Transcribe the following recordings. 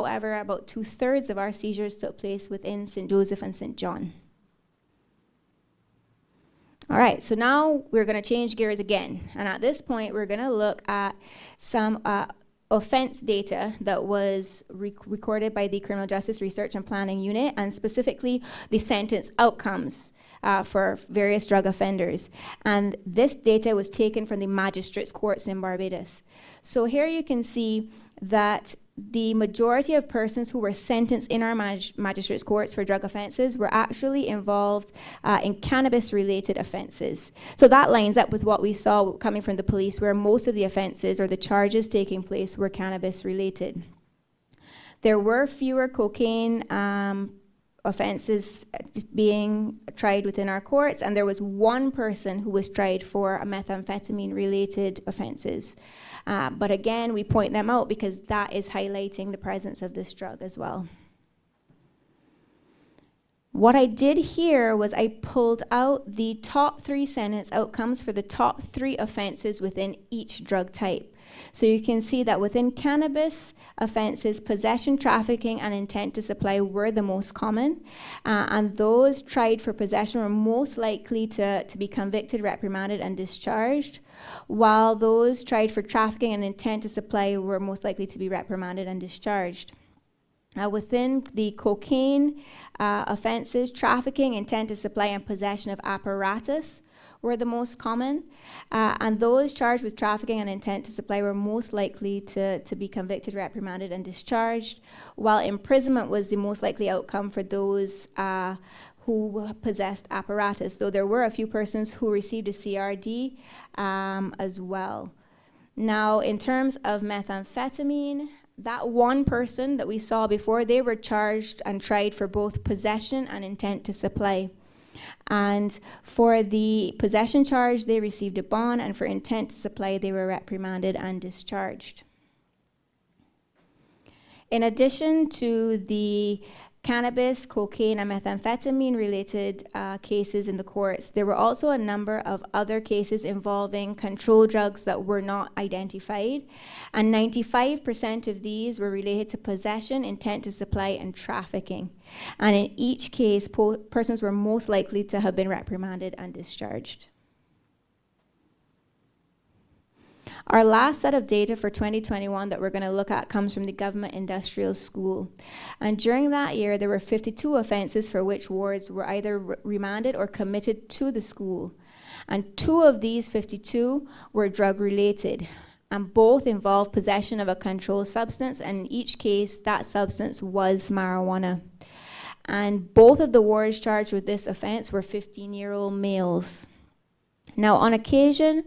However, about 2/3 of our seizures took place within St. Joseph and St. John. All right, so now we're going to change gears again. And at this point, we're going to look at some offense data that was recorded by the Criminal Justice Research and Planning Unit, and specifically the sentence outcomes for various drug offenders. And this data was taken from the magistrates' courts in Barbados. So here you can see that the majority of persons who were sentenced in our magistrates' courts for drug offenses were actually involved in cannabis-related offenses. So that lines up with what we saw coming from the police, where most of the offenses or the charges taking place were cannabis-related. There were fewer cocaine offenses being tried within our courts, and there was one person who was tried for methamphetamine-related offenses. But again, we point them out because that is highlighting the presence of this drug as well. What I did here was I pulled out the top 3 sentence outcomes for the top 3 offenses within each drug type. So you can see that within cannabis offenses, possession, trafficking, and intent to supply were the most common. And those tried for possession were most likely to be convicted, reprimanded, and discharged, while those tried for trafficking and intent to supply were most likely to be reprimanded and discharged. Within the cocaine offenses, trafficking, intent to supply, and possession of apparatus were the most common, and those charged with trafficking and intent to supply were most likely to be convicted, reprimanded, and discharged, while imprisonment was the most likely outcome for those who possessed apparatus, though there were a few persons who received a CRD as well. Now, in terms of methamphetamine, that one person that we saw before, they were charged and tried for both possession and intent to supply. And for the possession charge, they received a bond, and for intent to supply, they were reprimanded and discharged. In addition to the cannabis, cocaine, and methamphetamine-related cases in the courts, there were also a number of other cases involving controlled drugs that were not identified, and 95% of these were related to possession, intent to supply, and trafficking. And in each case, persons were most likely to have been reprimanded and discharged. Our last set of data for 2021 that we're going to look at comes from the Government Industrial School. And during that year, there were 52 offenses for which wards were either remanded or committed to the school. And 2 of these 52 were drug-related, and both involved possession of a controlled substance, and in each case, that substance was marijuana. And both of the wards charged with this offense were 15-year-old males. Now, on occasion,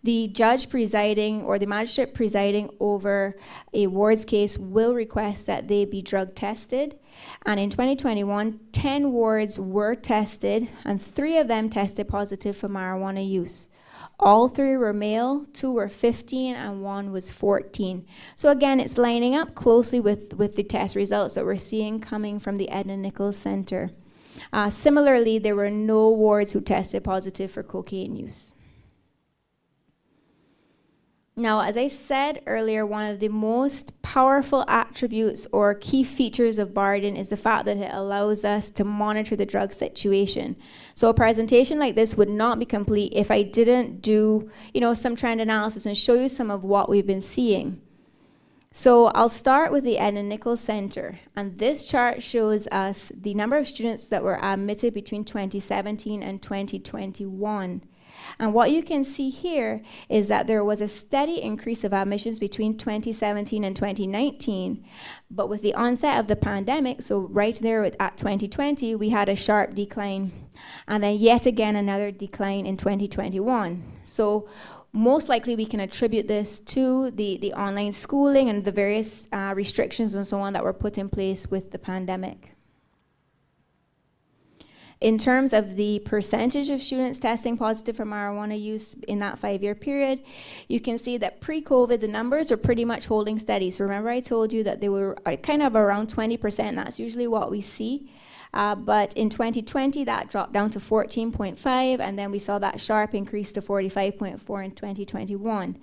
the judge presiding or the magistrate presiding over a ward's case will request that they be drug tested. And in 2021, 10 wards were tested, and 3 of them tested positive for marijuana use. All 3 were male, 2 were 15, and 1 was 14. So again, it's lining up closely with the test results that we're seeing coming from the Edna Nichols Center. Similarly, there were no wards who tested positive for cocaine use. Now, as I said earlier, one of the most powerful attributes or key features of BARDIN is the fact that it allows us to monitor the drug situation. So a presentation like this would not be complete if I didn't do, some trend analysis and show you some of what we've been seeing. So I'll start with the Edna Nichols Center, and this chart shows us the number of students that were admitted between 2017 and 2021. And what you can see here is that there was a steady increase of admissions between 2017 and 2019, but with the onset of the pandemic, so right there at 2020, we had a sharp decline, and then yet again another decline in 2021. So most likely we can attribute this to the online schooling and the various restrictions and so on that were put in place with the pandemic. In terms of the percentage of students testing positive for marijuana use in that 5-year period, you can see that pre-COVID, the numbers are pretty much holding steady. So remember I told you that they were kind of around 20%. That's usually what we see. But in 2020, that dropped down to 14.5, and then we saw that sharp increase to 45.4 in 2021.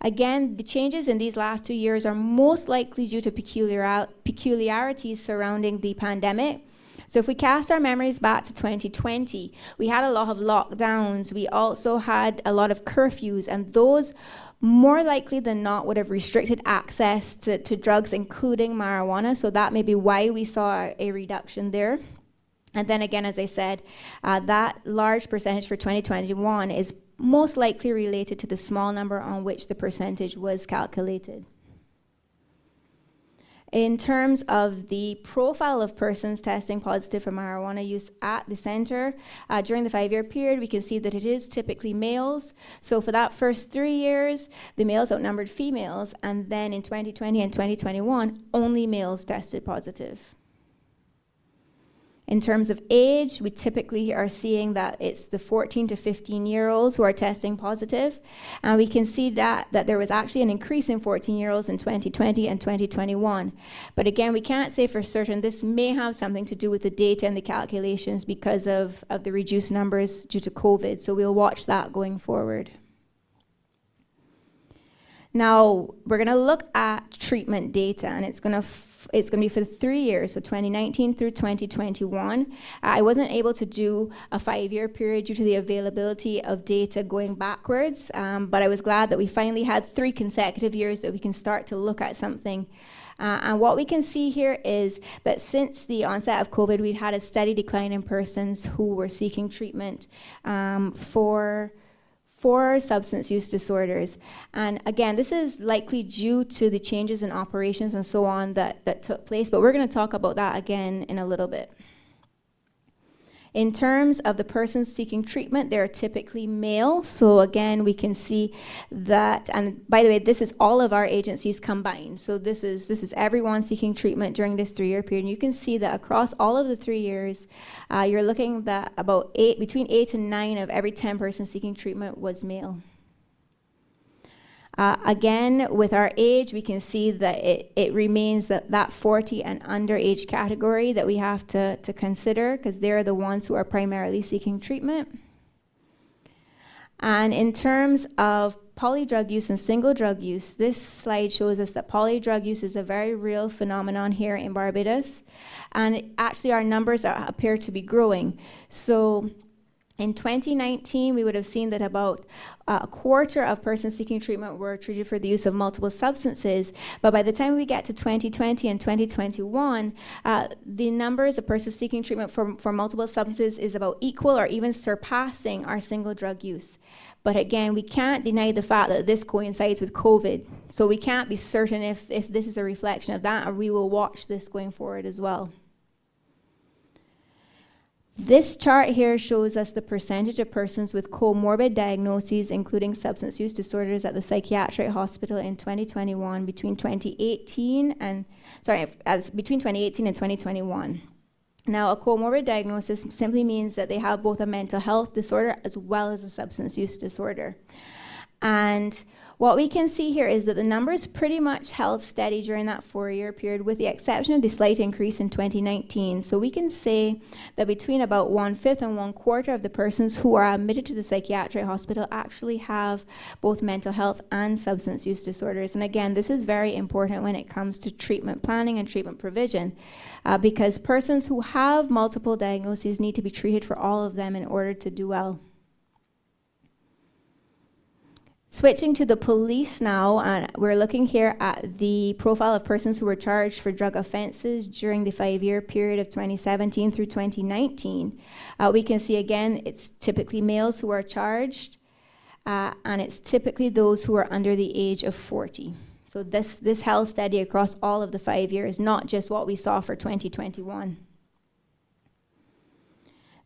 Again, the changes in these last 2 years are most likely due to peculiarities surrounding the pandemic. So if we cast our memories back to 2020, we had a lot of lockdowns. We also had a lot of curfews, and those more likely than not would have restricted access to drugs, including marijuana. So that may be why we saw a reduction there. And then again, as I said, that large percentage for 2021 is most likely related to the small number on which the percentage was calculated. In terms of the profile of persons testing positive for marijuana use at the center, during the 5-year period, we can see that it is typically males. So for that first 3 years, the males outnumbered females, and then in 2020 and 2021, only males tested positive. In terms of age, we typically are seeing that it's the 14 to 15-year-olds who are testing positive. And we can see that there was actually an increase in 14-year-olds in 2020 and 2021. But again, we can't say for certain. This may have something to do with the data and the calculations because of the reduced numbers due to COVID. So we'll watch that going forward. Now, we're going to look at treatment data, and it's going to be for 3 years, so 2019 through 2021. I wasn't able to do a 5-year period due to the availability of data going backwards, but I was glad that we finally had 3 consecutive years that we can start to look at something. And what we can see here is that since the onset of COVID, we'd had a steady decline in persons who were seeking treatment for substance use disorders. And again, this is likely due to the changes in operations and so on that took place, but we're going to talk about that again in a little bit. In terms of the persons seeking treatment, they're typically male. So again, we can see that, and by the way, this is all of our agencies combined. So this is everyone seeking treatment during this 3-year period. And you can see that across all of the 3 years, you're looking that between 8 and 9 of every 10 persons seeking treatment was male. Again, with our age, we can see that it remains that 40 and under age category that we have to consider, because they're the ones who are primarily seeking treatment. And in terms of polydrug use and single drug use, this slide shows us that polydrug use is a very real phenomenon here in Barbados. And actually our numbers appear to be growing. So in 2019, we would have seen that about a quarter of persons seeking treatment were treated for the use of multiple substances. But by the time we get to 2020 and 2021, the numbers of persons seeking treatment for multiple substances is about equal or even surpassing our single drug use. But again, we can't deny the fact that this coincides with COVID. So we can't be certain if this is a reflection of that, or we will watch this going forward as well. This chart here shows us the percentage of persons with comorbid diagnoses, including substance use disorders, at the psychiatric hospital in 2021 between 2018 and 2021. Now, a comorbid diagnosis simply means that they have both a mental health disorder as well as a substance use disorder. And what we can see here is that the numbers pretty much held steady during that 4-year period, with the exception of the slight increase in 2019. So we can say that between about 1/5 and 1/4 of the persons who are admitted to the psychiatric hospital actually have both mental health and substance use disorders. And again, this is very important when it comes to treatment planning and treatment provision, because persons who have multiple diagnoses need to be treated for all of them in order to do well. Switching to the police now, we're looking here at the profile of persons who were charged for drug offenses during the 5-year period of 2017 through 2019. We can see again, it's typically males who are charged, and it's typically those who are under the age of 40. So this held steady across all of the 5 years, not just what we saw for 2021.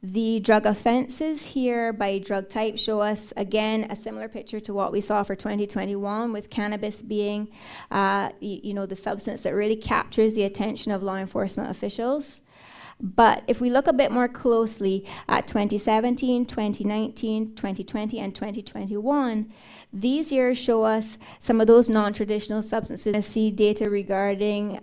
The drug offenses here by drug type show us, again, a similar picture to what we saw for 2021, with cannabis being the substance that really captures the attention of law enforcement officials. But if we look a bit more closely at 2017, 2019, 2020, and 2021, these years show us some of those non-traditional substances. I see data regarding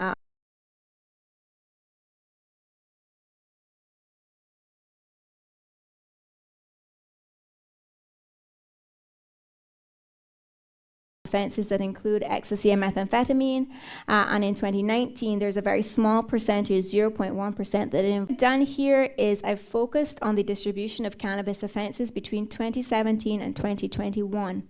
offenses that include ecstasy and methamphetamine, and in 2019 there's a very small percentage, 0.1%, that I've done here is I've focused on the distribution of cannabis offenses between 2017 and 2021.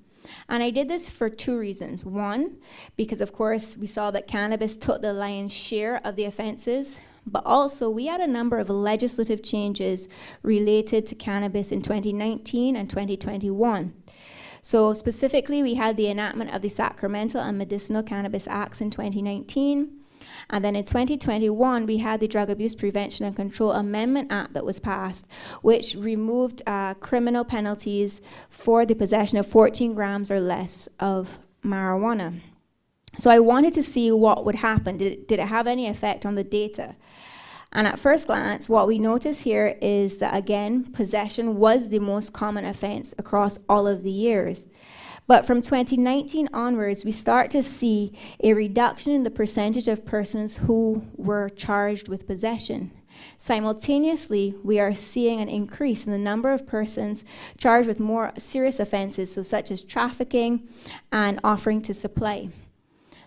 And I did this for two reasons. One, because of course we saw that cannabis took the lion's share of the offenses, but also we had a number of legislative changes related to cannabis in 2019 and 2021. So specifically, we had the enactment of the Sacramental and Medicinal Cannabis Acts in 2019. And then in 2021, we had the Drug Abuse Prevention and Control Amendment Act that was passed, which removed criminal penalties for the possession of 14 grams or less of marijuana. So I wanted to see what would happen. Did it have any effect on the data? And at first glance, what we notice here is that, again, possession was the most common offense across all of the years. But from 2019 onwards, we start to see a reduction in the percentage of persons who were charged with possession. Simultaneously, we are seeing an increase in the number of persons charged with more serious offenses, so such as trafficking and offering to supply.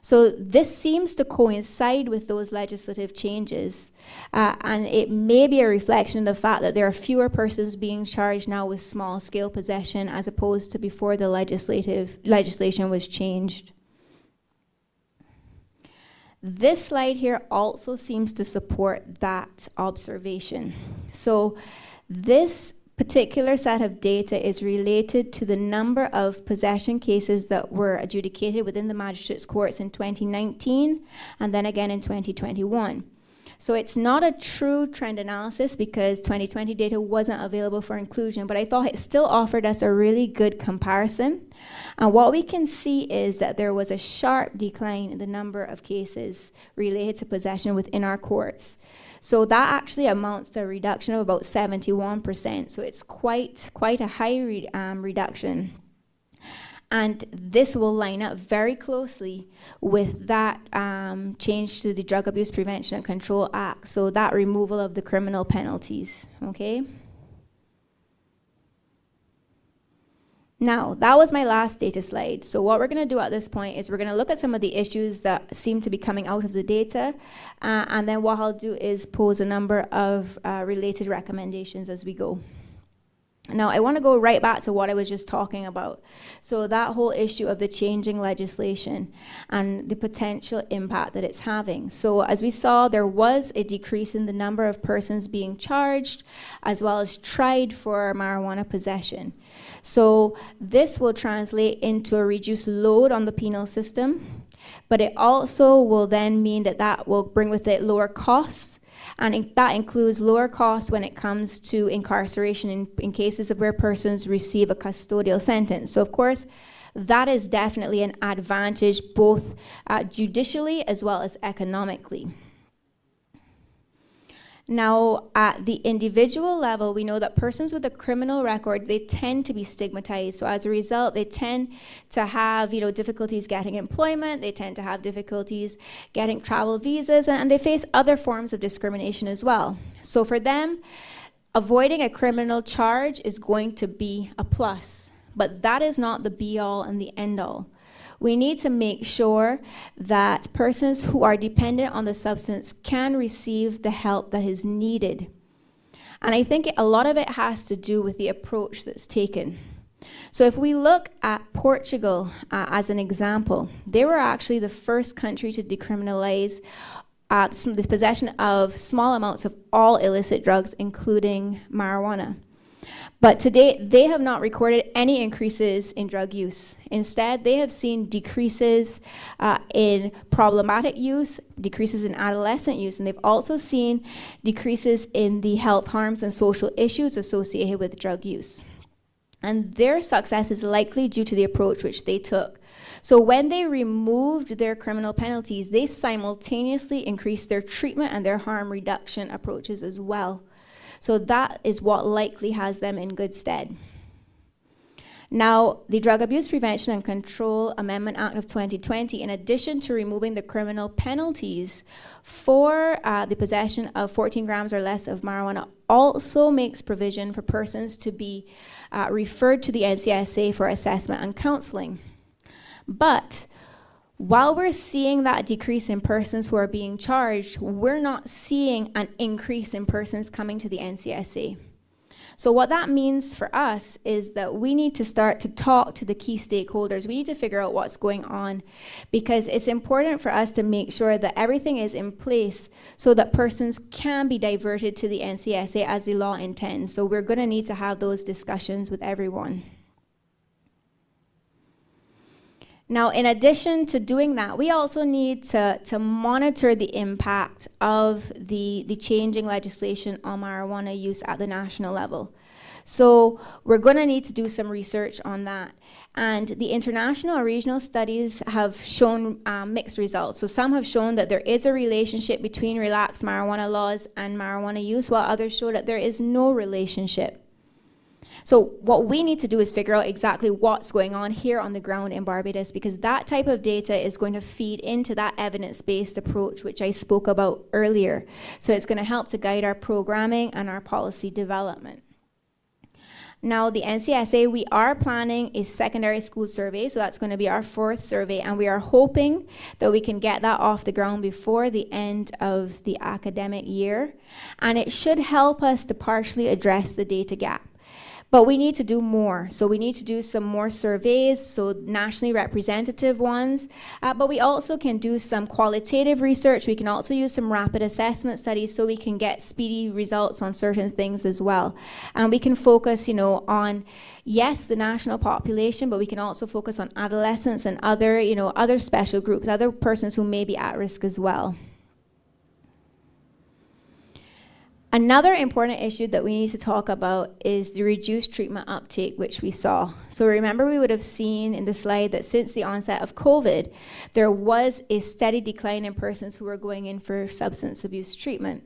So this seems to coincide with those legislative changes, and it may be a reflection of the fact that there are fewer persons being charged now with small-scale possession as opposed to before the legislation was changed. This slide here also seems to support that observation. So this particular set of data is related to the number of possession cases that were adjudicated within the magistrates' courts in 2019 and then again in 2021. So it's not a true trend analysis because 2020 data wasn't available for inclusion, but I thought it still offered us a really good comparison. And what we can see is that there was a sharp decline in the number of cases related to possession within our courts. So that actually amounts to a reduction of about 71%. So it's quite a high reduction. And this will line up very closely with that change to the Drug Abuse Prevention and Control Act. So that removal of the criminal penalties, okay? Now, that was my last data slide. So what we're going to do at this point is we're going to look at some of the issues that seem to be coming out of the data, and then what I'll do is pose a number of related recommendations as we go. Now, I want to go right back to what I was just talking about. So that whole issue of the changing legislation and the potential impact that it's having. So as we saw, there was a decrease in the number of persons being charged as well as tried for marijuana possession. So this will translate into a reduced load on the penal system, but it also will then mean that that will bring with it lower costs. And that includes lower costs when it comes to incarceration in cases of where persons receive a custodial sentence. So of course, that is definitely an advantage both judicially as well as economically. Now, at the individual level, we know that persons with a criminal record, they tend to be stigmatized. So as a result, they tend to have, difficulties getting employment. They tend to have difficulties getting travel visas, and they face other forms of discrimination as well. So for them, avoiding a criminal charge is going to be a plus, but that is not the be-all and the end-all. We need to make sure that persons who are dependent on the substance can receive the help that is needed. And I think a lot of it has to do with the approach that's taken. So if we look at Portugal as an example, they were actually the first country to decriminalize the possession of small amounts of all illicit drugs, including marijuana. But to date, they have not recorded any increases in drug use. Instead, they have seen decreases in problematic use, decreases in adolescent use, and they've also seen decreases in the health harms and social issues associated with drug use. And their success is likely due to the approach which they took. So when they removed their criminal penalties, they simultaneously increased their treatment and their harm reduction approaches as well. So that is what likely has them in good stead. Now, the Drug Abuse Prevention and Control Amendment Act of 2020, in addition to removing the criminal penalties for the possession of 14 grams or less of marijuana, also makes provision for persons to be referred to the NCSA for assessment and counseling. But while we're seeing that decrease in persons who are being charged, we're not seeing an increase in persons coming to the NCSA. So what that means for us is that we need to start to talk to the key stakeholders. We need to figure out what's going on, because it's important for us to make sure that everything is in place so that persons can be diverted to the NCSA as the law intends. So we're going to need to have those discussions with everyone. Now, in addition to doing that, we also need to monitor the impact of the changing legislation on marijuana use at the national level. So we're going to need to do some research on that. And the international or regional studies have shown mixed results. So some have shown that there is a relationship between relaxed marijuana laws and marijuana use, while others show that there is no relationship. So what we need to do is figure out exactly what's going on here on the ground in Barbados, because that type of data is going to feed into that evidence-based approach which I spoke about earlier. So it's going to help to guide our programming and our policy development. Now, the NCSA, we are planning a secondary school survey, so that's going to be our 4th survey, and we are hoping that we can get that off the ground before the end of the academic year, and it should help us to partially address the data gap. But we need to do more. So we need to do some more surveys, so nationally representative ones. But we also can do some qualitative research. We can also use some rapid assessment studies so we can get speedy results on certain things as well. And we can focus, on, yes, the national population, but we can also focus on adolescents and other, other special groups, other persons who may be at risk as well. Another important issue that we need to talk about is the reduced treatment uptake, which we saw. So remember, we would have seen in the slide that since the onset of COVID, there was a steady decline in persons who were going in for substance abuse treatment.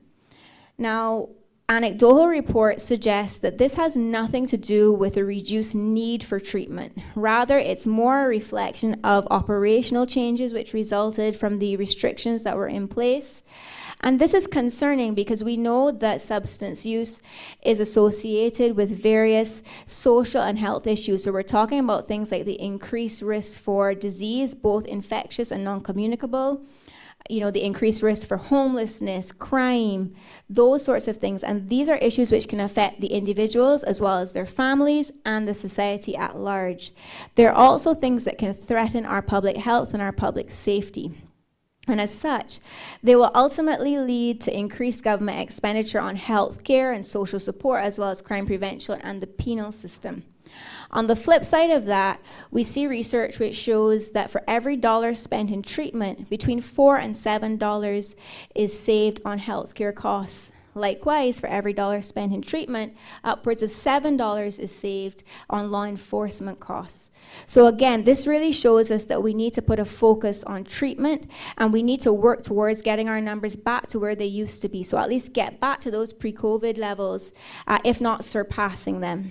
Now, anecdotal reports suggest that this has nothing to do with a reduced need for treatment. Rather, it's more a reflection of operational changes which resulted from the restrictions that were in place. And this is concerning because we know that substance use is associated with various social and health issues. So we're talking about things like the increased risk for disease, both infectious and non-communicable, the increased risk for homelessness, crime, those sorts of things. And these are issues which can affect the individuals as well as their families and the society at large. There are also things that can threaten our public health and our public safety. And as such, they will ultimately lead to increased government expenditure on health care and social support, as well as crime prevention and the penal system. On the flip side of that, we see research which shows that for every $1 spent in treatment, between $4 and $7 is saved on healthcare costs. Likewise, for every $1 spent in treatment, upwards of $7 is saved on law enforcement costs. So again, this really shows us that we need to put a focus on treatment, and we need to work towards getting our numbers back to where they used to be. So at least get back to those pre-COVID levels, if not surpassing them.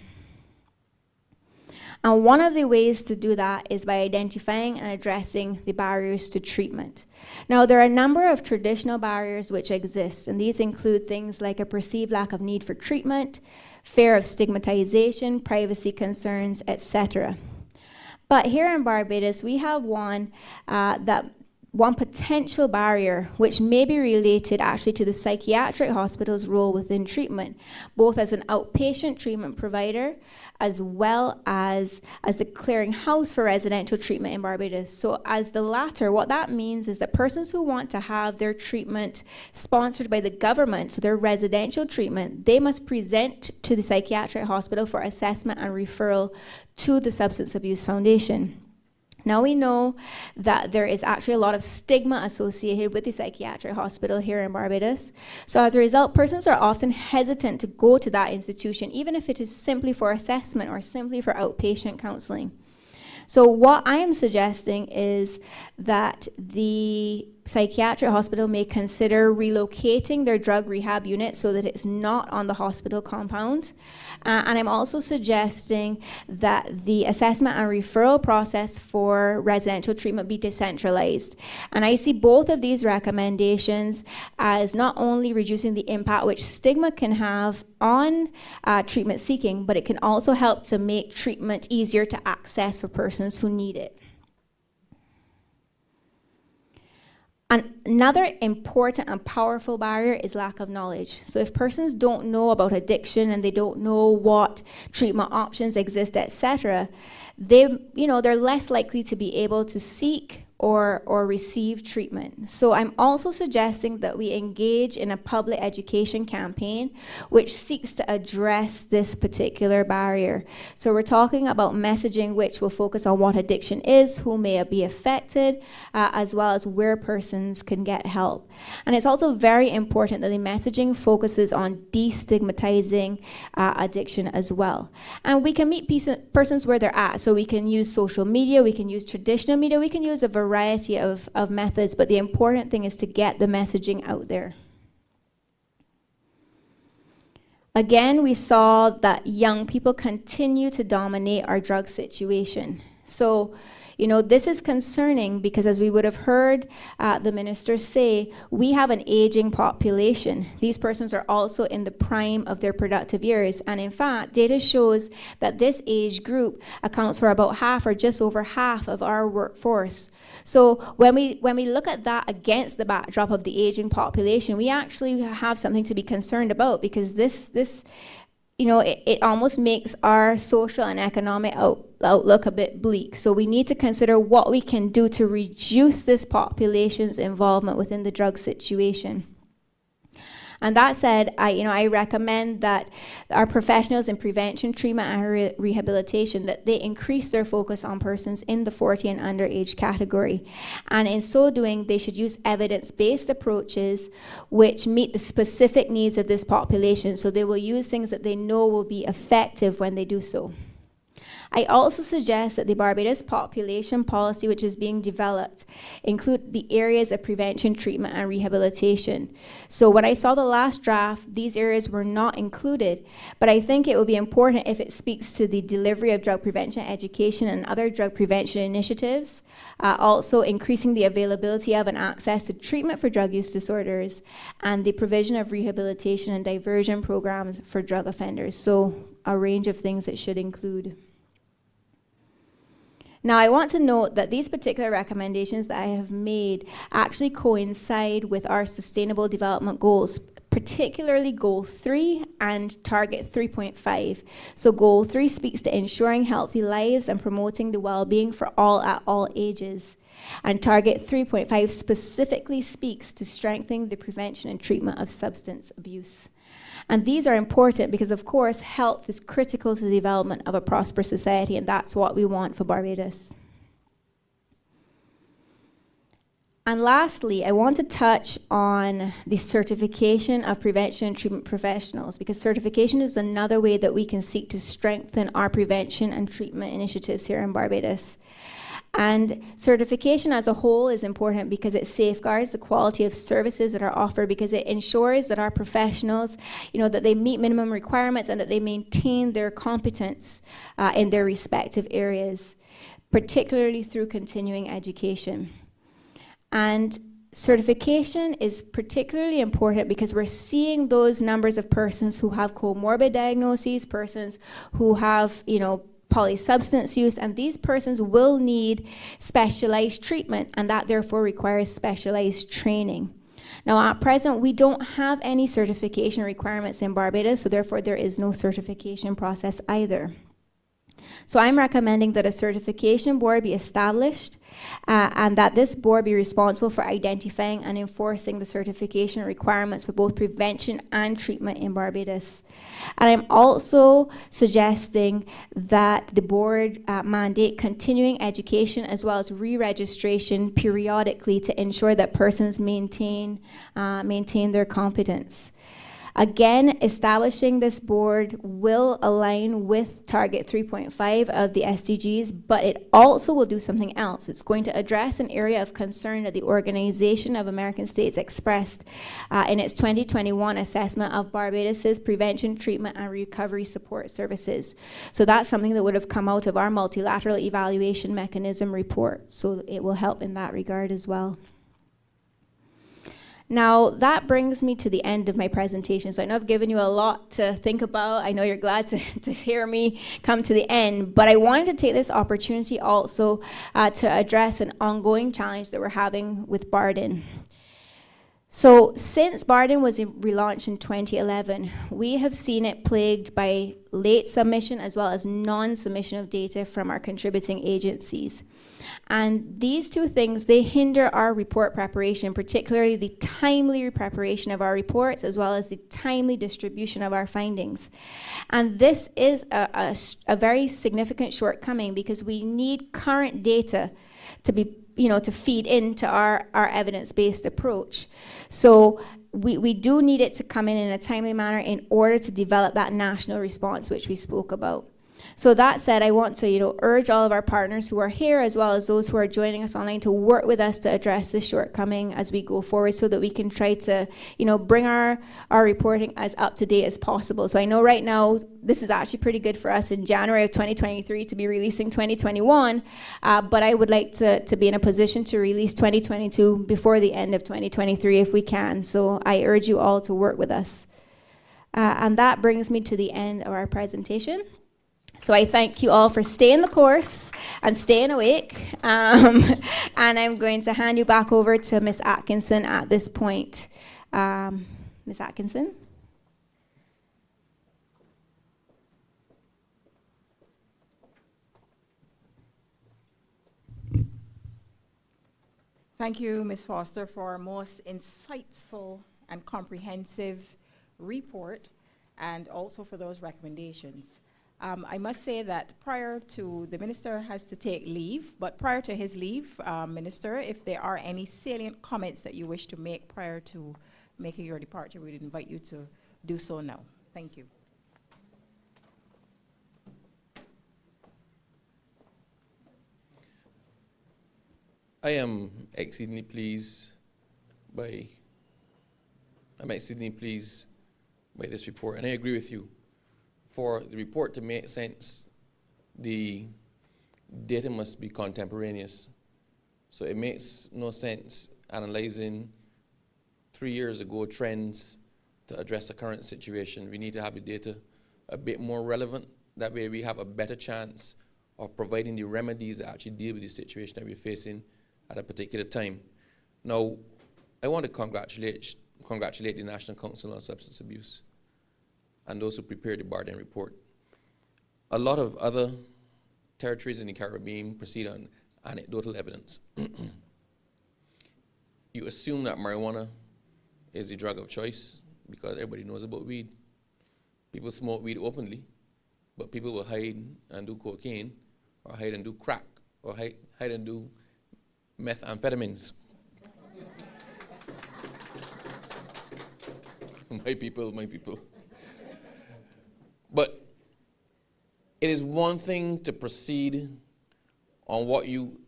And one of the ways to do that is by identifying and addressing the barriers to treatment. Now, there are a number of traditional barriers which exist, and these include things like a perceived lack of need for treatment, fear of stigmatization, privacy concerns, etc. But here in Barbados, we have one potential barrier which may be related actually to the psychiatric hospital's role within treatment, both as an outpatient treatment provider as well as the clearinghouse for residential treatment in Barbados. So as the latter, what that means is that persons who want to have their treatment sponsored by the government, so their residential treatment, they must present to the psychiatric hospital for assessment and referral to the Substance Abuse Foundation. Now we know that there is actually a lot of stigma associated with the psychiatric hospital here in Barbados. So as a result, persons are often hesitant to go to that institution, even if it is simply for assessment or simply for outpatient counseling. So what I am suggesting is that the psychiatric hospital may consider relocating their drug rehab unit so that it's not on the hospital compound. And I'm also suggesting that the assessment and referral process for residential treatment be decentralized. And I see both of these recommendations as not only reducing the impact which stigma can have on treatment seeking, but it can also help to make treatment easier to access for persons who need it. Another important and powerful barrier is lack of knowledge. So if persons don't know about addiction and they don't know what treatment options exist, etc., they're less likely to be able to seek or receive treatment. So I'm also suggesting that we engage in a public education campaign which seeks to address this particular barrier. So we're talking about messaging which will focus on what addiction is, who may be affected, as well as where persons can get help. And it's also very important that the messaging focuses on destigmatizing addiction as well. And we can meet persons where they're at. So we can use social media, we can use traditional media, we can use a variety of methods, but the important thing is to get the messaging out there. Again, we saw that young people continue to dominate our drug situation. So, this is concerning because, as we would have heard the minister say, we have an aging population. These persons are also in the prime of their productive years. And in fact, data shows that this age group accounts for about half or just over half of our workforce. So when we look at that against the backdrop of the aging population, we actually have something to be concerned about, because this it almost makes our social and economic outlook a bit bleak. So we need to consider what we can do to reduce this population's involvement within the drug situation. And that said, I recommend that our professionals in prevention, treatment, and rehabilitation, that they increase their focus on persons in the 40 and under age category. And in so doing, they should use evidence-based approaches which meet the specific needs of this population. So they will use things that they know will be effective when they do so. I also suggest that the Barbados population policy, which is being developed, include the areas of prevention, treatment, and rehabilitation. So when I saw the last draft, these areas were not included, but I think it would be important if it speaks to the delivery of drug prevention education and other drug prevention initiatives, also increasing the availability of and access to treatment for drug use disorders, and the provision of rehabilitation and diversion programs for drug offenders. So a range of things it should include. Now, I want to note that these particular recommendations that I have made actually coincide with our Sustainable Development Goals, particularly Goal 3 and Target 3.5. So Goal 3 speaks to ensuring healthy lives and promoting the well-being for all at all ages. And Target 3.5 specifically speaks to strengthening the prevention and treatment of substance abuse. And these are important because, of course, health is critical to the development of a prosperous society, and that's what we want for Barbados. And lastly, I want to touch on the certification of prevention and treatment professionals, because certification is another way that we can seek to strengthen our prevention and treatment initiatives here in Barbados. And certification as a whole is important because it safeguards the quality of services that are offered, because it ensures that our professionals, that they meet minimum requirements and that they maintain their competence in their respective areas, particularly through continuing education. And certification is particularly important because we're seeing those numbers of persons who have comorbid diagnoses, persons who have, polysubstance use, and these persons will need specialized treatment, and that therefore requires specialized training. Now, at present, we don't have any certification requirements in Barbados, so therefore there is no certification process either. So I'm recommending that a certification board be established and that this board be responsible for identifying and enforcing the certification requirements for both prevention and treatment in Barbados. And I'm also suggesting that the board mandate continuing education as well as re-registration periodically to ensure that persons maintain their competence. Again, establishing this board will align with Target 3.5 of the SDGs, but it also will do something else. It's going to address an area of concern that the Organization of American States expressed in its 2021 assessment of Barbados's prevention, treatment, and recovery support services. So that's something that would have come out of our multilateral evaluation mechanism report. So it will help in that regard as well. Now, that brings me to the end of my presentation. So I know I've given you a lot to think about. I know you're glad to hear me come to the end, but I wanted to take this opportunity also to address an ongoing challenge that we're having with BARDIN. So since BARDIN was relaunched in 2011, we have seen it plagued by late submission as well as non-submission of data from our contributing agencies. And these two things, they hinder our report preparation, particularly the timely preparation of our reports as well as the timely distribution of our findings. And this is a very significant shortcoming because we need current data to be, to feed into our evidence-based approach. So we do need it to come in a timely manner in order to develop that national response which we spoke about. So that said, I want to urge all of our partners who are here as well as those who are joining us online to work with us to address this shortcoming as we go forward so that we can try to bring our reporting as up to date as possible. So I know right now this is actually pretty good for us in January of 2023 to be releasing 2021, but I would like to be in a position to release 2022 before the end of 2023 if we can. So I urge you all to work with us. And that brings me to the end of our presentation. So I thank you all for staying the course and staying awake. And I'm going to hand you back over to Ms. Atkinson at this point. Ms. Atkinson? Thank you, Ms. Foster, for a most insightful and comprehensive report and also for those recommendations. I must say that prior to, the minister has to take leave, but prior to his leave, Minister, if there are any salient comments that you wish to make prior to making your departure, we would invite you to do so now. Thank you. I am exceedingly pleased by this report, and I agree with you. For the report to make sense, the data must be contemporaneous. So it makes no sense analyzing 3 years ago trends to address the current situation. We need to have the data a bit more relevant. That way we have a better chance of providing the remedies that actually deal with the situation that we're facing at a particular time. Now, I want to congratulate the National Council on Substance Abuse and those who prepared the BARDIN report. A lot of other territories in the Caribbean proceed on anecdotal evidence. You assume that marijuana is the drug of choice because everybody knows about weed. People smoke weed openly, but people will hide and do cocaine, or hide and do crack, or hide and do methamphetamines. My people. But it is one thing to proceed on what you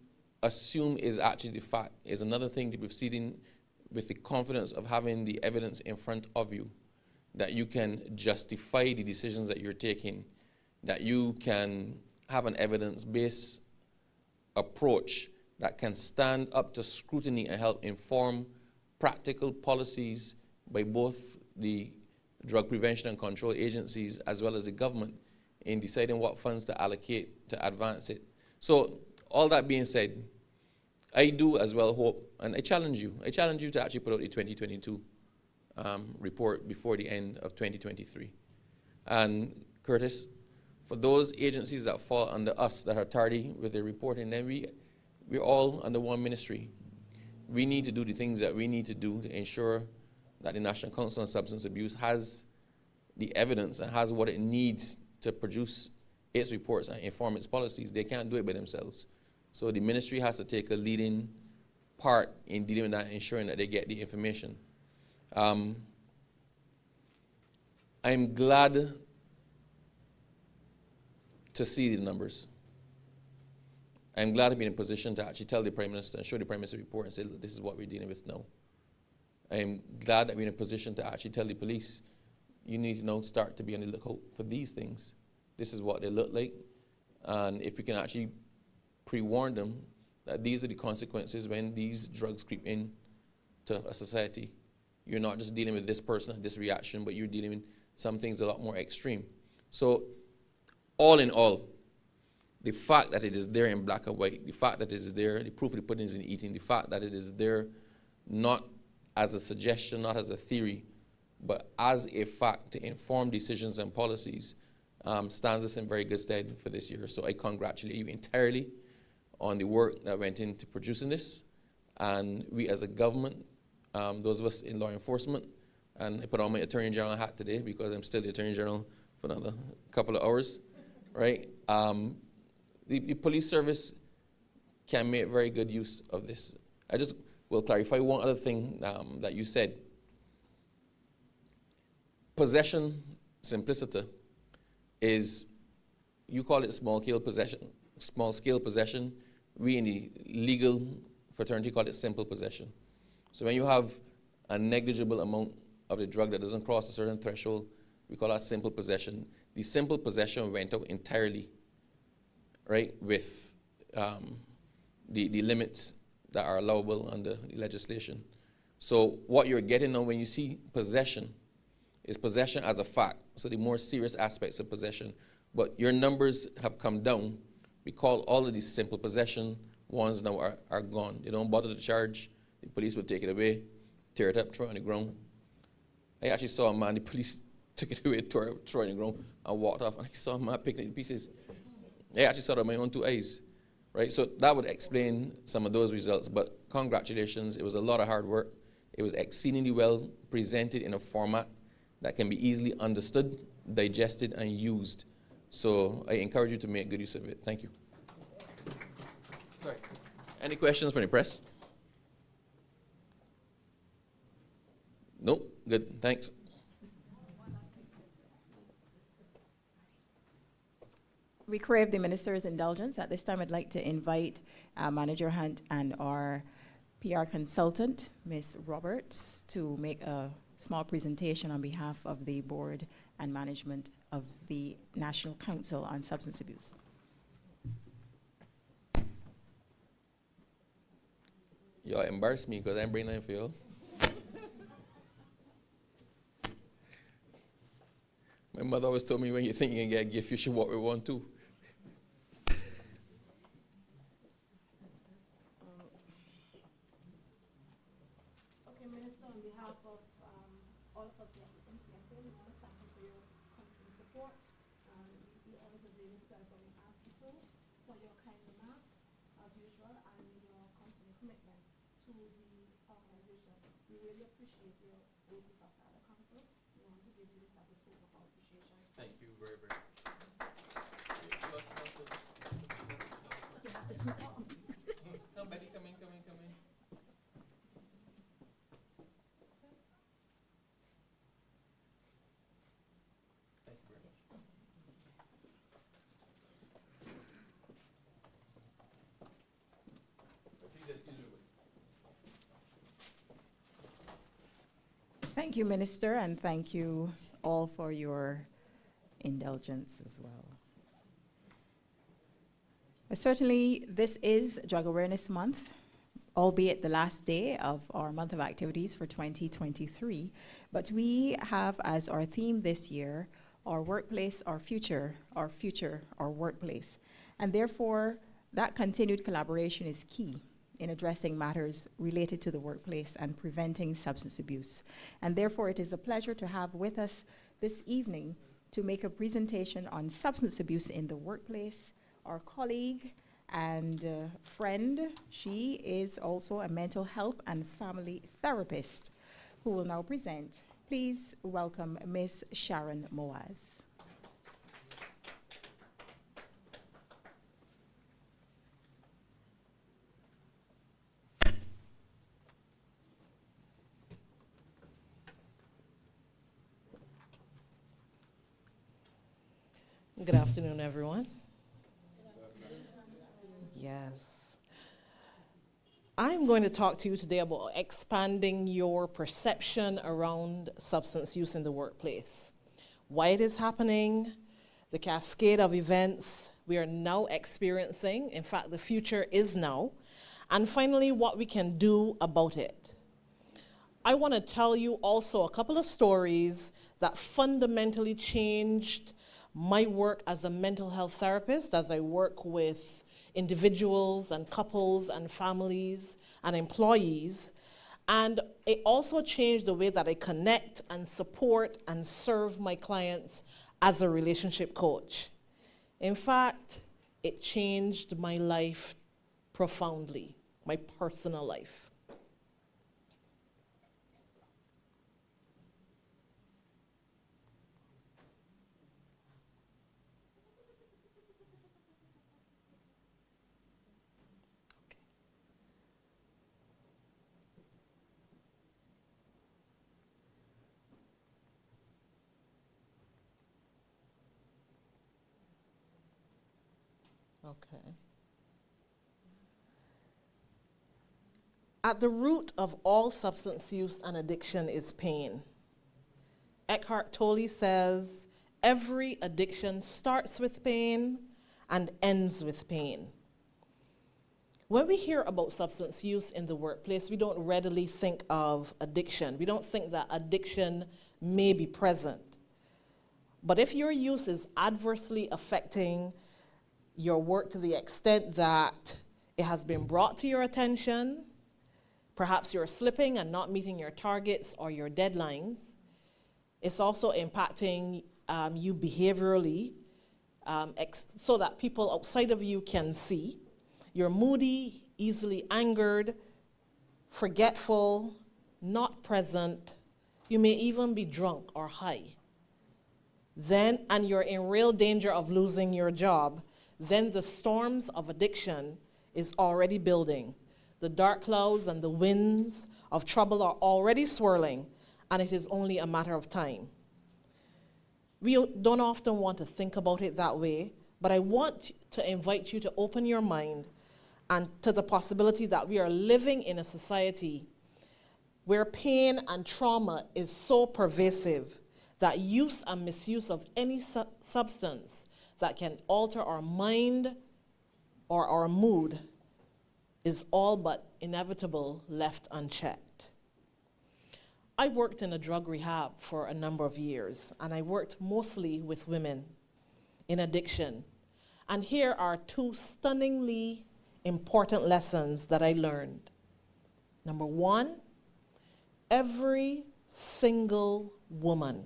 assume is actually the fact. It's another thing to be proceeding with the confidence of having the evidence in front of you, that you can justify the decisions that you're taking, that you can have an evidence-based approach that can stand up to scrutiny and help inform practical policies by both the drug prevention and control agencies as well as the government in deciding what funds to allocate to advance it. So all that being said, I do as well hope, and I challenge you to actually put out the 2022 report before the end of 2023. And Curtis, for those agencies that fall under us that are tardy with their reporting, then we're all under one ministry. We need to do the things that we need to do to ensure that the National Council on Substance Abuse has the evidence and has what it needs to produce its reports and inform its policies. They can't do it by themselves. So the ministry has to take a leading part in dealing with that, ensuring that they get the information. I'm glad to see the numbers. I'm glad to be in a position to actually tell the Prime Minister and show the Prime Minister report and say, look, this is what we're dealing with now. I'm glad that we're in a position to actually tell the police, you need to now start to be on the lookout for these things. This is what they look like. And if we can actually pre-warn them that these are the consequences when these drugs creep in to a society, you're not just dealing with this person and this reaction, but you're dealing with some things a lot more extreme. So all in all, the fact that it is there in black and white, the fact that it is there, the proof of the pudding is in eating, the fact that it is there not as a suggestion, not as a theory, but as a fact to inform decisions and policies, stands us in very good stead for this year. So I congratulate you entirely on the work that went into producing this. And we as a government, those of us in law enforcement, and I put on my Attorney General hat today because I'm still the Attorney General for another couple of hours, right? The police service can make very good use of this. I just will clarify one other thing that you said. Possession simpliciter is, you call it small scale possession. We in the legal fraternity call it simple possession. So when you have a negligible amount of the drug that doesn't cross a certain threshold, we call that simple possession. The simple possession went out entirely, right, with the limits that are allowable under the legislation. So what you're getting now when you see possession is possession as a fact, so the more serious aspects of possession. But your numbers have come down. We call all of these simple possession ones now are gone. They don't bother to charge. The police will take it away, tear it up, throw it on the ground. I actually saw a man, the police took it away, threw it on the ground, and walked off, and I saw a man picking it in pieces. I actually saw it with my own 2 eyes, right? So that would explain some of those results, but congratulations, it was a lot of hard work. It was exceedingly well presented in a format that can be easily understood, digested, and used. So I encourage you to make good use of it. Thank you. Sorry. Any questions from the press? Nope. Good. Thanks. We crave the Minister's indulgence. At this time, I'd like to invite Manager Hunt and our PR consultant, Ms. Roberts, to make a small presentation on behalf of the board and management of the National Council on Substance Abuse. Y'all embarrass me because I'm bringing that for y'all. My mother always told me when you think you can get a gift, you should walk with one too. Okay, Minister, on behalf of all of us here at the NCSA, we want to thank you for your constant support. You always avail yourself when we ask you to, for your kind remarks, as usual, and your continued commitment to the organization. We really appreciate your work with us at the council. We want to give you this as a token of our appreciation. Thank you very, very much. You have to smile. No, Betty, come in, come in, come in. Thank you very much. Please excuse me. Thank you, Minister, and thank you all for your indulgence as well. Certainly, this is Drug Awareness Month, albeit the last day of our month of activities for 2023. But we have as our theme this year, our workplace, our future, our workplace. And therefore, that continued collaboration is key in addressing matters related to the workplace and preventing substance abuse. And therefore, it is a pleasure to have with us this evening to make a presentation on substance abuse in the workplace, our colleague and friend. She is also a mental health and family therapist who will now present. Please welcome Ms. Sharon Moaz. Good afternoon, everyone. Yes. I'm going to talk to you today about expanding your perception around substance use in the workplace. Why it is happening, the cascade of events we are now experiencing, in fact, the future is now, and finally, what we can do about it. I want to tell you also a couple of stories that fundamentally changed my work as a mental health therapist, as I work with individuals and couples and families and employees. And it also changed the way that I connect and support and serve my clients as a relationship coach. In fact, it changed my life profoundly, my personal life. Okay. At the root of all substance use and addiction is pain. Eckhart Tolle says, every addiction starts with pain and ends with pain. When we hear about substance use in the workplace, we don't readily think of addiction. We don't think that addiction may be present. But if your use is adversely affecting your work to the extent that it has been brought to your attention, perhaps you're slipping and not meeting your targets or your deadlines, it's also impacting you behaviorally so that people outside of you can see. You're moody, easily angered, forgetful, not present. You may even be drunk or high. And you're in real danger of losing your job. Then the storms of addiction is already building. The dark clouds and the winds of trouble are already swirling, and it is only a matter of time. We don't often want to think about it that way, but I want to invite you to open your mind and to the possibility that we are living in a society where pain and trauma is so pervasive that use and misuse of any substance that can alter our mind or our mood is all but inevitable left unchecked. I worked in a drug rehab for a number of years, and I worked mostly with women in addiction. And here are two stunningly important lessons that I learned. Number one, every single woman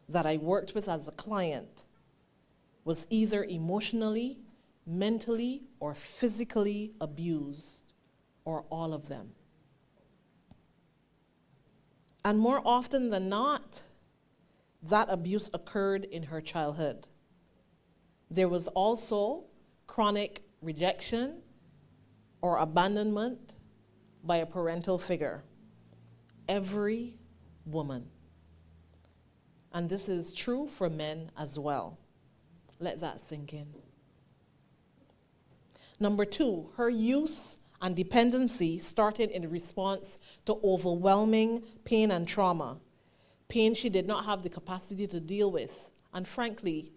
that I worked with as a client was either emotionally, mentally, or physically abused, or all of them. And more often than not, that abuse occurred in her childhood. There was also chronic rejection or abandonment by a parental figure. Every woman. And this is true for men as well. Let that sink in. Number two, her use and dependency started in response to overwhelming pain and trauma. Pain she did not have the capacity to deal with. And frankly,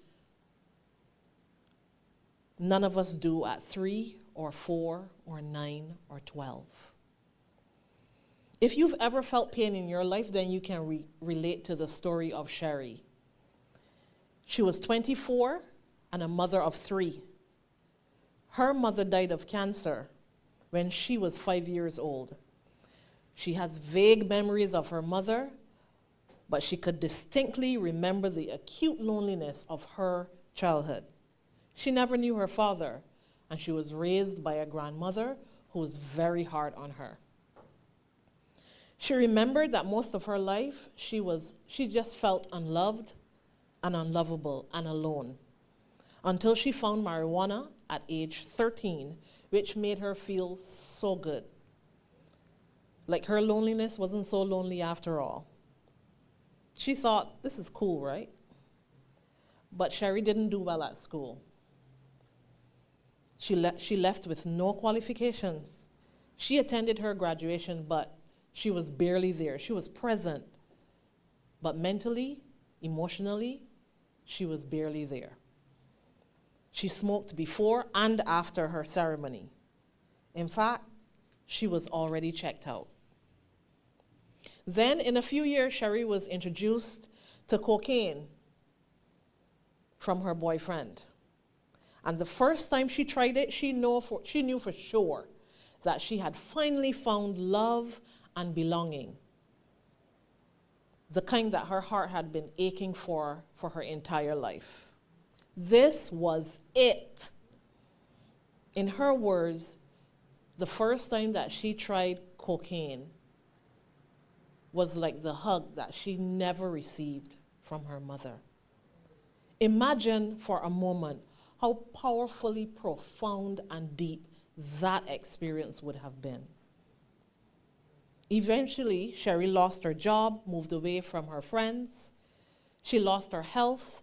none of us do at 3 or 4 or 9 or 12. If you've ever felt pain in your life, then you can relate to the story of Sherry. She was 24 and a mother of 3. Her mother died of cancer when she was 5 years old. She has vague memories of her mother, but she could distinctly remember the acute loneliness of her childhood. She never knew her father, and she was raised by a grandmother who was very hard on her. She remembered that most of her life, she just felt unloved and unlovable and alone, until she found marijuana at age 13, which made her feel so good. Like her loneliness wasn't so lonely after all. She thought, this is cool, right? But Sherry didn't do well at school. She left with no qualifications. She attended her graduation, but she was barely there. She was present, but mentally, emotionally, she was barely there. She smoked before and after her ceremony. In fact, she was already checked out. Then in a few years, Sherry was introduced to cocaine from her boyfriend. And the first time she tried it, she knew for sure that she had finally found love and belonging, the kind that her heart had been aching for her entire life. This was it. In her words, the first time that she tried cocaine was like the hug that she never received from her mother. Imagine for a moment how powerfully profound and deep that experience would have been. Eventually, Sherry lost her job, moved away from her friends. She lost her health.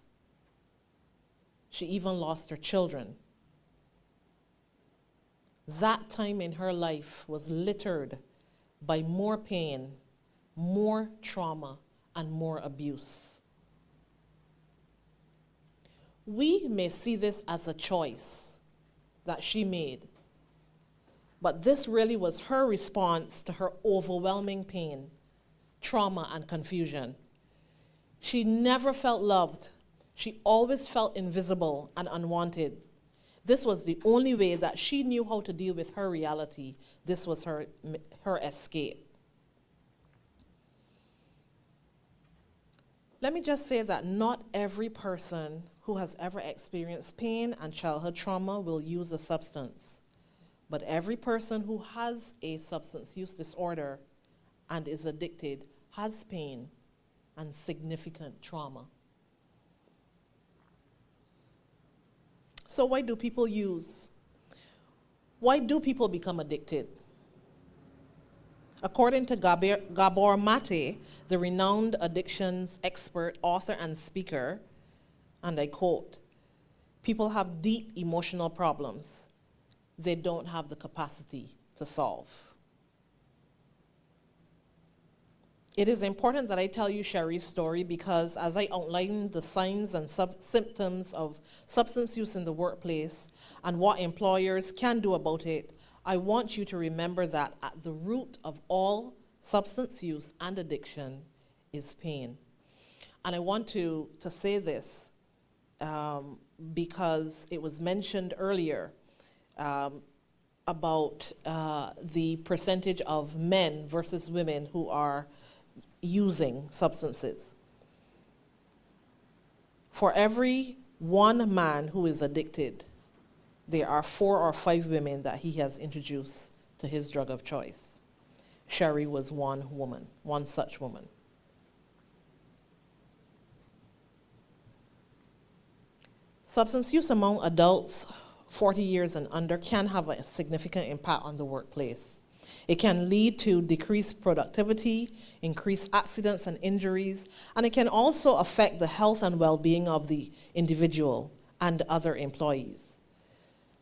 She even lost her children. That time in her life was littered by more pain, more trauma, and more abuse. We may see this as a choice that she made, but this really was her response to her overwhelming pain, trauma, and confusion. She never felt loved. She always felt invisible and unwanted. This was the only way that she knew how to deal with her reality. This was her escape. Let me just say that not every person who has ever experienced pain and childhood trauma will use a substance. But every person who has a substance use disorder and is addicted has pain and significant trauma. So why do people use? Why do people become addicted? According to Gabor Mate, the renowned addictions expert, author, and speaker, and I quote, "People have deep emotional problems they don't have the capacity to solve." It is important that I tell you Sherry's story because as I outline the signs and symptoms of substance use in the workplace and what employers can do about it, I want you to remember that at the root of all substance use and addiction is pain. And I want to say this because it was mentioned earlier about the percentage of men versus women who are using substances. For every one man who is addicted, there are 4 or 5 women that he has introduced to his drug of choice. Sherry was one woman, one such woman. Substance use among adults 40 years and under can have a significant impact on the workplace. It can lead to decreased productivity, increased accidents and injuries, and it can also affect the health and well-being of the individual and other employees.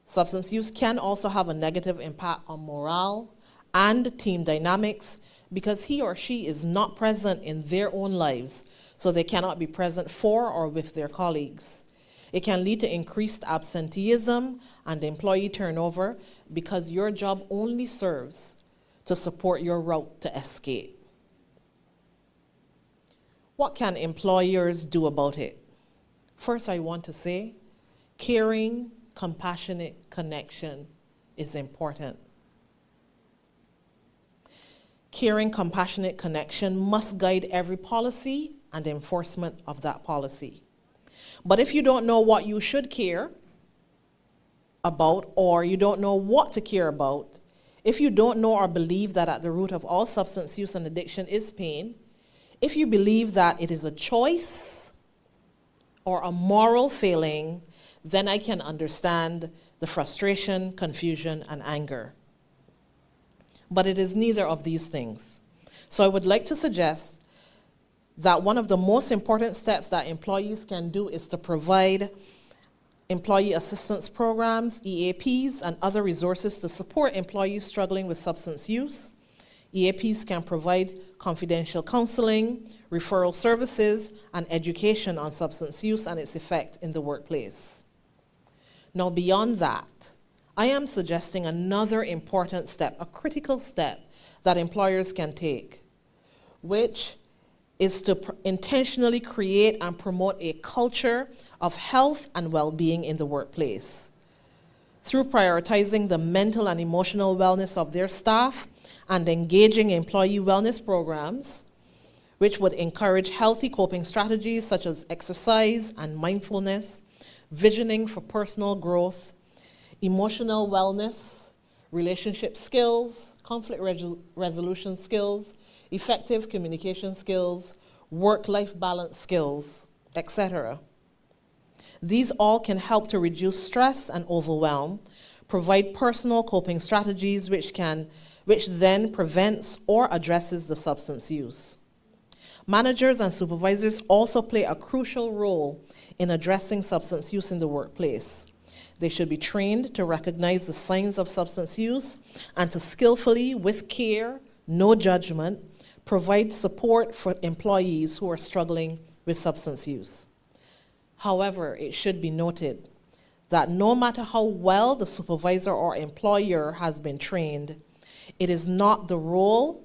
Substance use can also have a negative impact on morale and team dynamics because he or she is not present in their own lives, so they cannot be present for or with their colleagues. It can lead to increased absenteeism and employee turnover because your job only serves to support your route to escape. What can employers do about it? First, I want to say, caring, compassionate connection is important. Caring, compassionate connection must guide every policy and enforcement of that policy. But if you don't know what you should care about, or you don't know what to care about, if you don't know or believe that at the root of all substance use and addiction is pain, if you believe that it is a choice or a moral failing, then I can understand the frustration, confusion, and anger. But it is neither of these things. So I would like to suggest that one of the most important steps that employees can do is to provide employee assistance programs, EAPs, and other resources to support employees struggling with substance use. EAPs can provide confidential counseling, referral services, and education on substance use and its effect in the workplace. Now, beyond that, I am suggesting another important step, a critical step that employers can take. which is to intentionally create and promote a culture of health and well-being in the workplace. Through prioritizing the mental and emotional wellness of their staff and engaging employee wellness programs, which would encourage healthy coping strategies such as exercise and mindfulness, visioning for personal growth, emotional wellness, relationship skills, conflict resolution skills, effective communication skills, work-life balance skills, etc. These all can help to reduce stress and overwhelm, provide personal coping strategies which then prevents or addresses the substance use. Managers and supervisors also play a crucial role in addressing substance use in the workplace. They should be trained to recognize the signs of substance use and to skillfully, with care, no judgment, provide support for employees who are struggling with substance use. However, it should be noted that no matter how well the supervisor or employer has been trained, it is not their role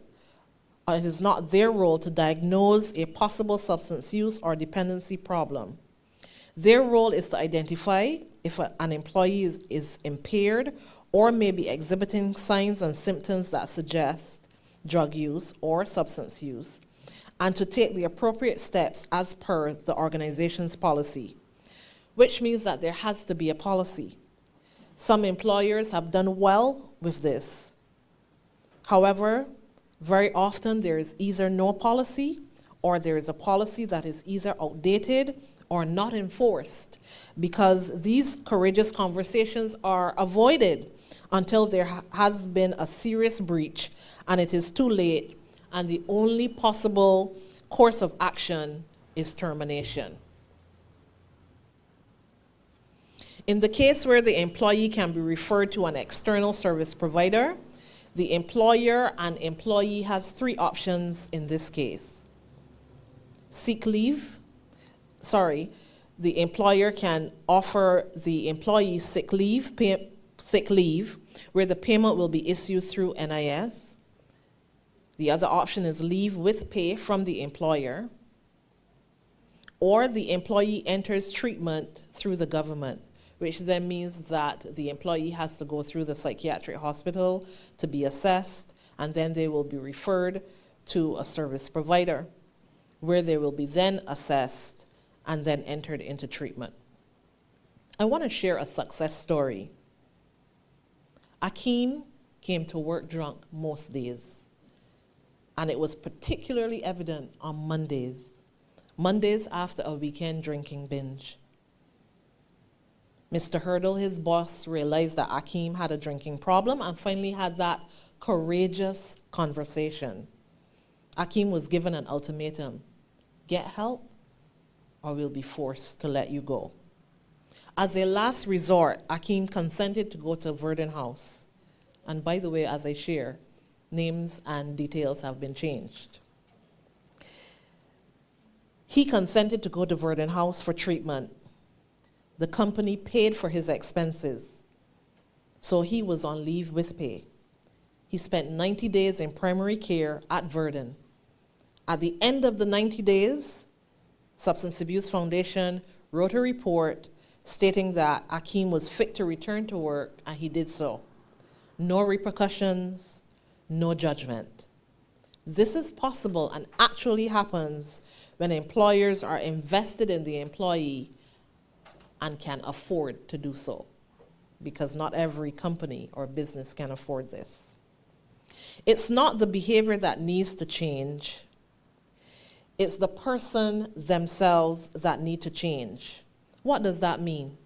to diagnose a possible substance use or dependency problem. Their role is to identify if an employee is impaired or may be exhibiting signs and symptoms that suggest drug use or substance use, and to take the appropriate steps as per the organization's policy, which means that there has to be a policy. Some employers have done well with this. However, very often there is either no policy or there is a policy that is either outdated or not enforced, because these courageous conversations are avoided until there has been a serious breach and it is too late, and the only possible course of action is termination. In the case where the employee can be referred to an external service provider, the employer and employee has three options in this case. The employer can offer the employee sick leave, where the payment will be issued through NIS. The other option is leave with pay from the employer, or the employee enters treatment through the government, which then means that the employee has to go through the psychiatric hospital to be assessed, and then they will be referred to a service provider, where they will be then assessed and then entered into treatment. I want to share a success story. Akeem came to work drunk most days, and it was particularly evident on Mondays after a weekend drinking binge. Mr. Hurdle, his boss, realized that Akeem had a drinking problem and finally had that courageous conversation. Akeem was given an ultimatum: get help or we'll be forced to let you go. As a last resort, Akeem consented to go to Verdon House. And by the way, as I share, names and details have been changed. He consented to go to Verdon House for treatment. The company paid for his expenses, so he was on leave with pay. He spent 90 days in primary care at Verdon. At the end of the 90 days, Substance Abuse Foundation wrote a report stating that Akeem was fit to return to work, and he did so. No repercussions, no judgment. This is possible and actually happens when employers are invested in the employee and can afford to do so, because not every company or business can afford this. It's not the behavior that needs to change. It's the person themselves that need to change. What does that mean?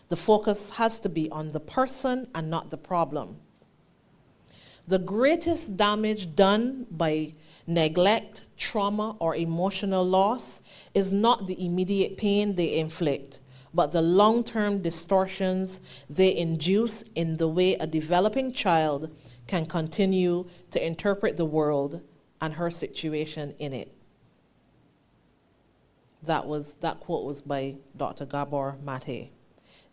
The focus has to be on the person and not the problem. The greatest damage done by neglect, trauma, or emotional loss is not the immediate pain they inflict, but the long-term distortions they induce in the way a developing child can continue to interpret the world and her situation in it. That quote was by Dr. Gabor Mate.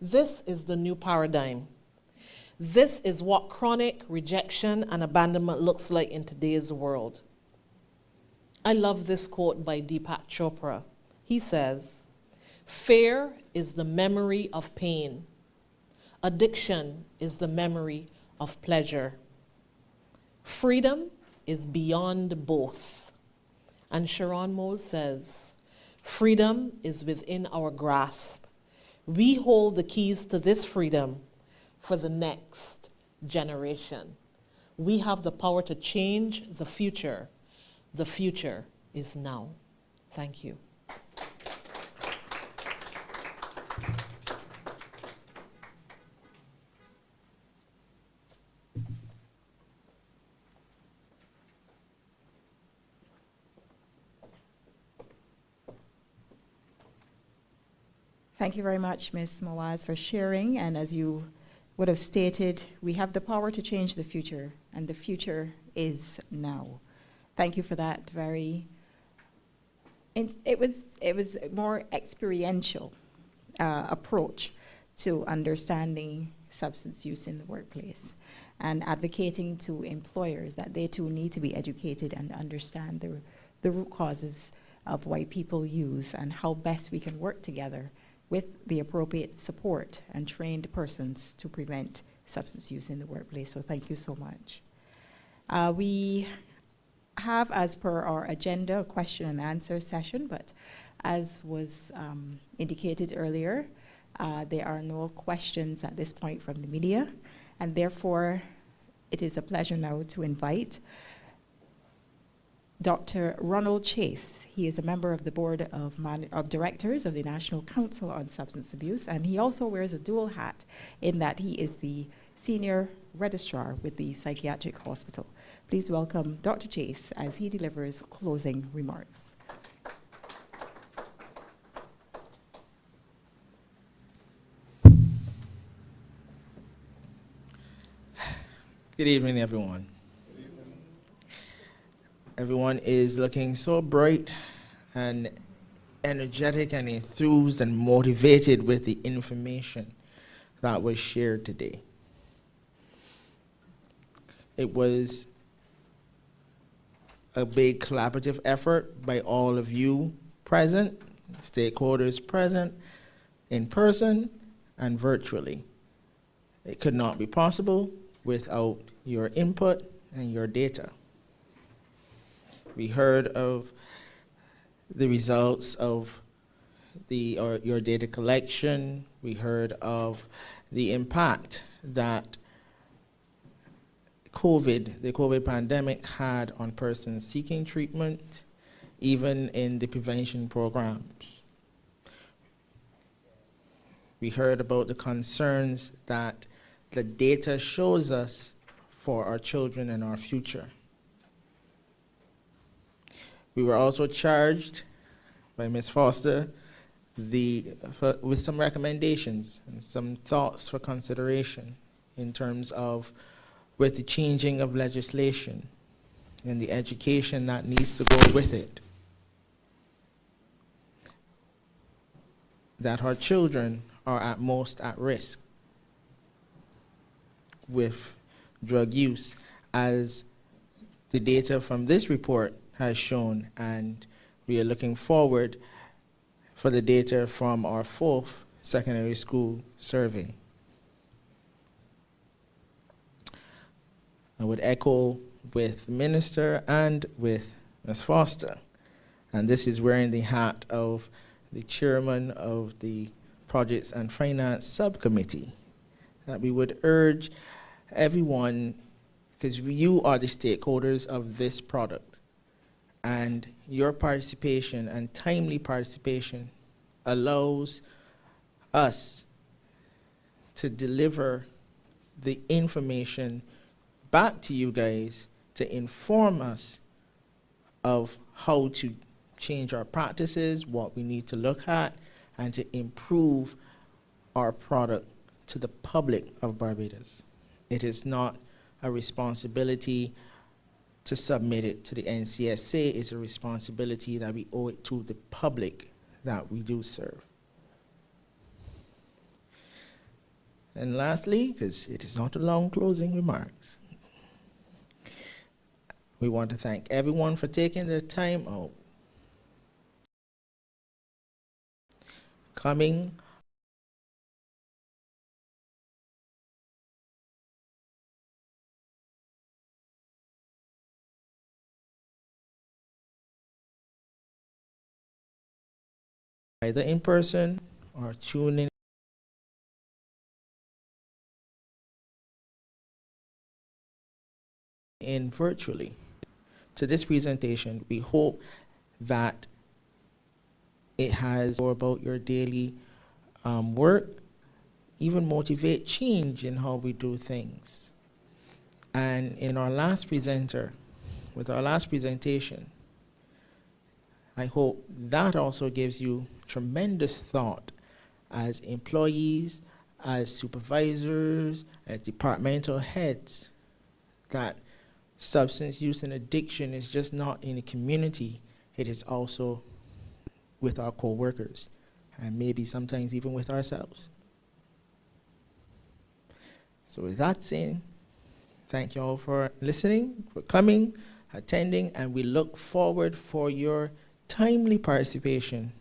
This is the new paradigm. This is what chronic rejection and abandonment looks like in today's world. I love this quote by Deepak Chopra. He says, "Fear is the memory of pain. Addiction is the memory of pleasure. Freedom is beyond both." And Sharon Mose says, "Freedom is within our grasp. We hold the keys to this freedom for the next generation. We have the power to change the future. The future is now." Thank you. Thank you very much, Ms. Mawaz, for sharing. And as you would have stated, we have the power to change the future, and the future is now. Thank you for that. It was a more experiential approach to understanding substance use in the workplace and advocating to employers that they too need to be educated and understand the root causes of why people use and how best we can work together with the appropriate support and trained persons to prevent substance use in the workplace. So thank you so much. We have, as per our agenda, a question and answer session, but as was indicated earlier, there are no questions at this point from the media, and therefore it is a pleasure now to invite Dr. Ronald Chase. He is a member of the Board of Directors of the National Council on Substance Abuse, and he also wears a dual hat in that he is the Senior Registrar with the Psychiatric Hospital. Please welcome Dr. Chase as he delivers closing remarks. Good evening, everyone. Everyone is looking so bright and energetic and enthused and motivated with the information that was shared today. It was a big collaborative effort by all of you present, stakeholders present, in person and virtually. It could not be possible without your input and your data. We heard of the results of your data collection. We heard of the impact that the COVID pandemic had on persons seeking treatment, even in the prevention programs. We heard about the concerns that the data shows us for our children and our future. We were also charged by Ms. Foster with some recommendations and some thoughts for consideration in terms of with the changing of legislation and the education that needs to go with it, that our children are at most at risk with drug use, as the data from this report has shown, and we are looking forward for the data from our 4th secondary school survey. I would echo with the Minister and with Ms. Foster, and this is wearing the hat of the Chairman of the Projects and Finance Subcommittee, that we would urge everyone, because you are the stakeholders of this product, and your participation and timely participation allows us to deliver the information back to you guys to inform us of how to change our practices, what we need to look at, and to improve our product to the public of Barbados. It is not a responsibility to submit it to the NCSA. It's a responsibility that we owe it to the public that we do serve. And lastly, because it is not a long closing remarks, We want to thank everyone for taking their time out, coming either in person or tuning in virtually to this presentation. We hope that it has more about your daily work, even motivate change in how we do things. And in our last presentation, I hope that also gives you tremendous thought as employees, as supervisors, as departmental heads, that substance use and addiction is just not in the community, it is also with our co-workers, and maybe sometimes even with ourselves. So with that saying, thank you all for listening, for coming, attending, and we look forward for your timely participation